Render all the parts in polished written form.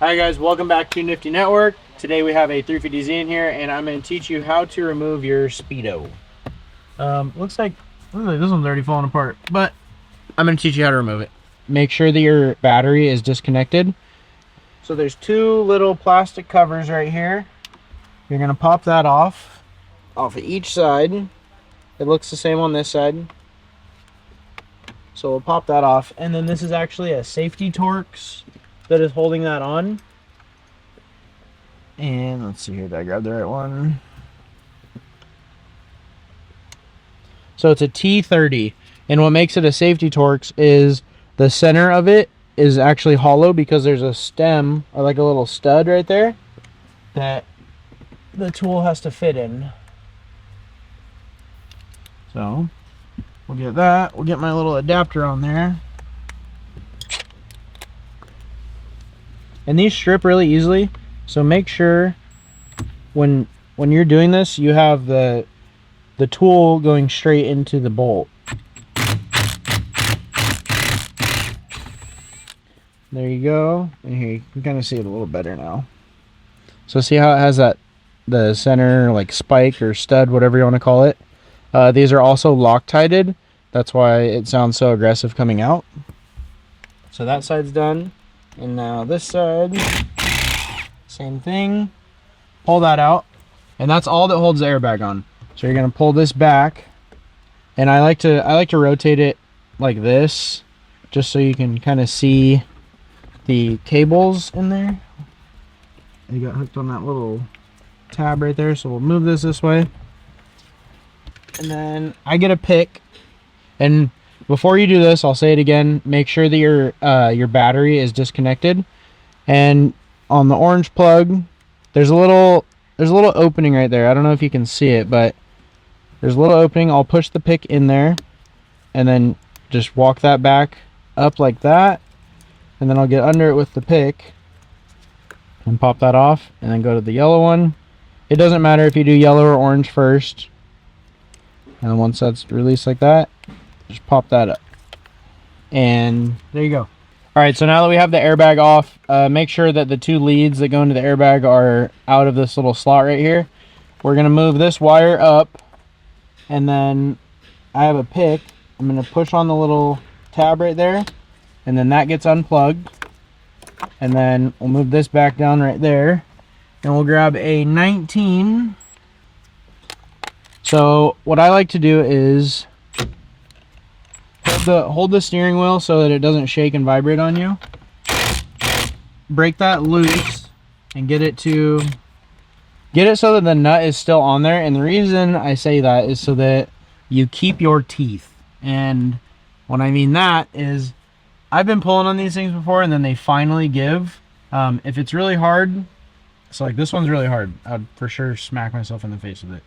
Hi guys, welcome back to Nifty Network. Today we have a 350Z in here and I'm going to teach you how to remove your Speedo. Looks like this one's already falling apart, but I'm going to teach you how to remove it. Make sure that your battery is disconnected. So there's two little plastic covers right here. You're going to pop that off of each side. It looks the same on this side. So we'll pop that off, and then this is actually a safety Torx that is holding that on. And let's see here, did I grab the right one? So it's a T30, and what makes it a safety Torx is the center of it is actually hollow because there's a stem, or like a little stud right there, that the tool has to fit in. So we'll get that. We'll get my little adapter on there. And these strip really easily, so make sure when you're doing this, you have the tool going straight into the bolt. There you go. And here you can kind of see it a little better now. So see how it has the center like spike or stud, whatever you want to call it. These are also Loctited. That's why it sounds so aggressive coming out. So that side's done. And now this side, same thing. Pull that out. And that's all that holds the airbag on. So you're gonna pull this back. And I like to rotate it like this, just so you can kind of see the cables in there. They got hooked on that little tab right there, so we'll move this way. And then I get a pick, and before you do this, I'll say it again, make sure that your battery is disconnected. And on the orange plug, there's a little opening right there. I don't know if you can see it, but there's a little opening. I'll push the pick in there and then just walk that back up like that. And then I'll get under it with the pick and pop that off, and then go to the yellow one. It doesn't matter if you do yellow or orange first. And then once that's released like that, just pop that up. And there you go. All right, so now that we have the airbag off, make sure that the two leads that go into the airbag are out of this little slot right here. We're gonna move this wire up, and then I have a pick. I'm gonna push on the little tab right there, and then that gets unplugged. And then we'll move this back down right there, and we'll grab a 19. So what I like to do is hold the steering wheel so that it doesn't shake and vibrate on you. Break that loose and get it so that the nut is still on there. And the reason I say that is so that you keep your teeth. And what I mean that is, I've been pulling on these things before and then they finally give. If it's really hard, so like this one's really hard, I'd for sure smack myself in the face with it.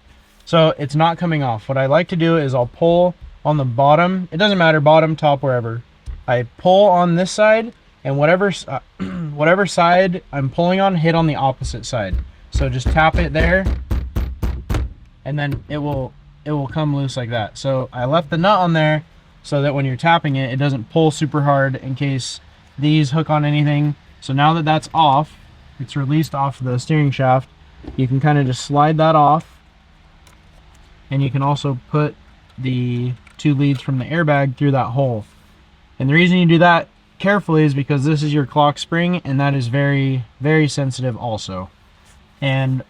So it's not coming off. What I like to do is I'll pull on the bottom. It doesn't matter, bottom, top, wherever. I pull on this side, and whatever side I'm pulling on, hit on the opposite side. So just tap it there, and then it will come loose like that. So I left the nut on there so that when you're tapping it, it doesn't pull super hard in case these hook on anything. So now that that's off, it's released off the steering shaft, you can kind of just slide that off. And you can also put the two leads from the airbag through that hole. And the reason you do that carefully is because this is your clock spring, and that is very, very sensitive also. And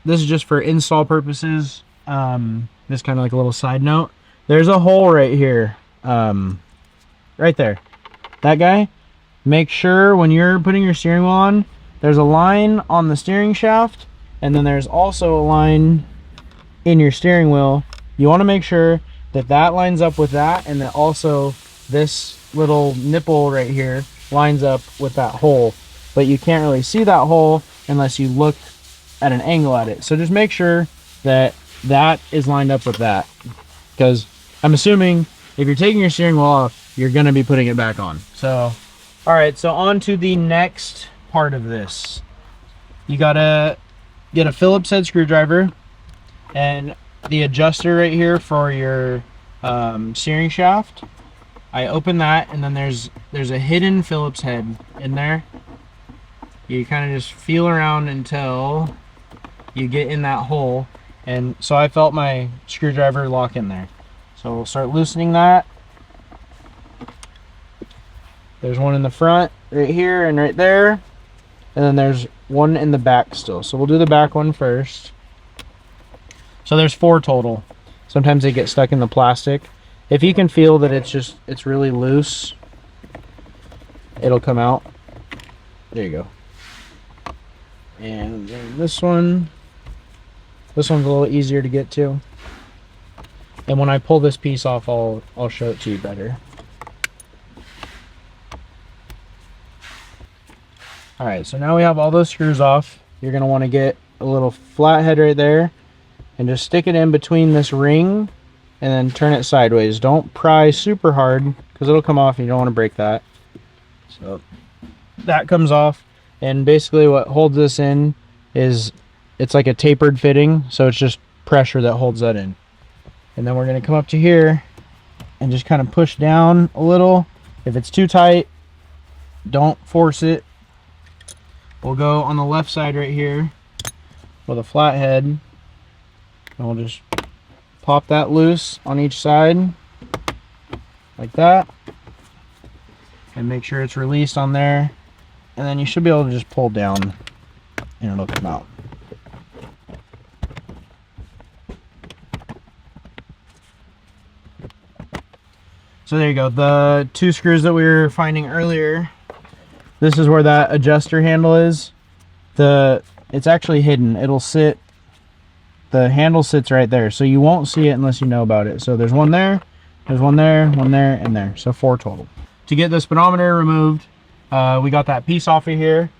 this is just for install purposes. This kind of like a little side note. There's a hole right here, right there. That guy, make sure when you're putting your steering wheel on, there's a line on the steering shaft, and then there's also a line in your steering wheel. You want to make sure that that lines up with that, and that also this little nipple right here lines up with that hole. But you can't really see that hole unless you look at an angle at it. So just make sure that that is lined up with that, because I'm assuming if you're taking your steering wheel off, you're going to be putting it back on. So all right, so on to the next part of this. You gotta get a Phillips head screwdriver and the adjuster right here for your steering shaft. I open that, and then there's a hidden Phillips head in there. You kind of just feel around until you get in that hole. And so I felt my screwdriver lock in there. So we'll start loosening that. There's one in the front right here and right there. And then there's one in the back still. So we'll do the back one first. So there's 4 total. Sometimes they get stuck in the plastic. If you can feel that it's really loose, it'll come out. There you go. And then this one's a little easier to get to. And when I pull this piece off, I'll show it to you better. All right, so now we have all those screws off. You're gonna want to get a little flathead right there and just stick it in between this ring and then turn it sideways. Don't pry super hard because it'll come off and you don't want to break that. So that comes off, and basically what holds this in is it's like a tapered fitting, so it's just pressure that holds that in. And then we're going to come up to here and just kind of push down a little. If it's too tight, don't force it. We'll go on the left side right here with a flathead, and we'll just pop that loose on each side like that, and make sure it's released on there, and then you should be able to just pull down and it'll come out. So there you go, the 2 screws that we were finding earlier, this is where that adjuster handle is. It's actually hidden. It'll sit, the handle sits right there, so you won't see it unless you know about it. So there's one there, there's one there, and there. So 4 total. To get the speedometer removed, we got that piece off of here,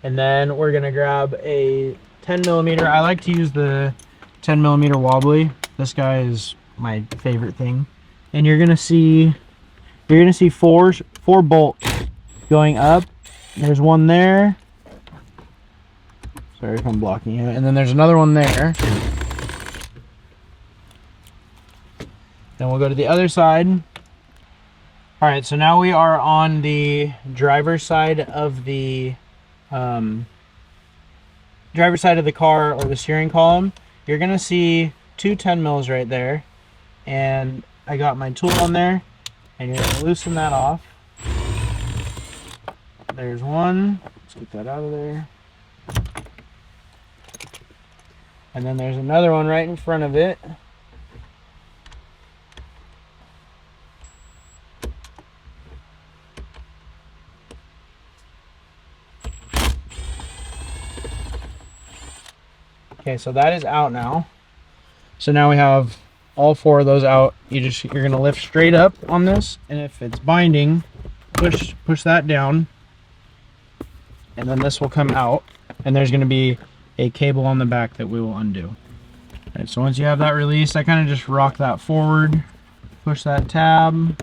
and then we're gonna grab a 10mm. I like to use the 10mm wobbly. This guy is my favorite thing. And you're gonna see 4 bolts going up. There's one there. Sorry if I'm blocking you. And then there's another one there. Then we'll go to the other side. All right, so now we are on the driver's side of the car or the steering column. You're gonna see 2 10mm right there, and I got my tool on there, and you're gonna loosen that off. There's one. Let's get that out of there. And then there's another one right in front of it. Okay, so that is out now. So now we have all 4 of those out. You're gonna lift straight up on this, and if it's binding, push that down, and then this will come out, and there's gonna be a cable on the back that we will undo. All right, so once you have that released, I kind of just rock that forward, push that tab,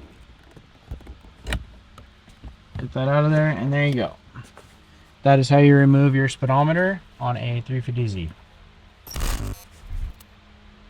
get that out of there, and there you go. That is how you remove your speedometer on a 350Z.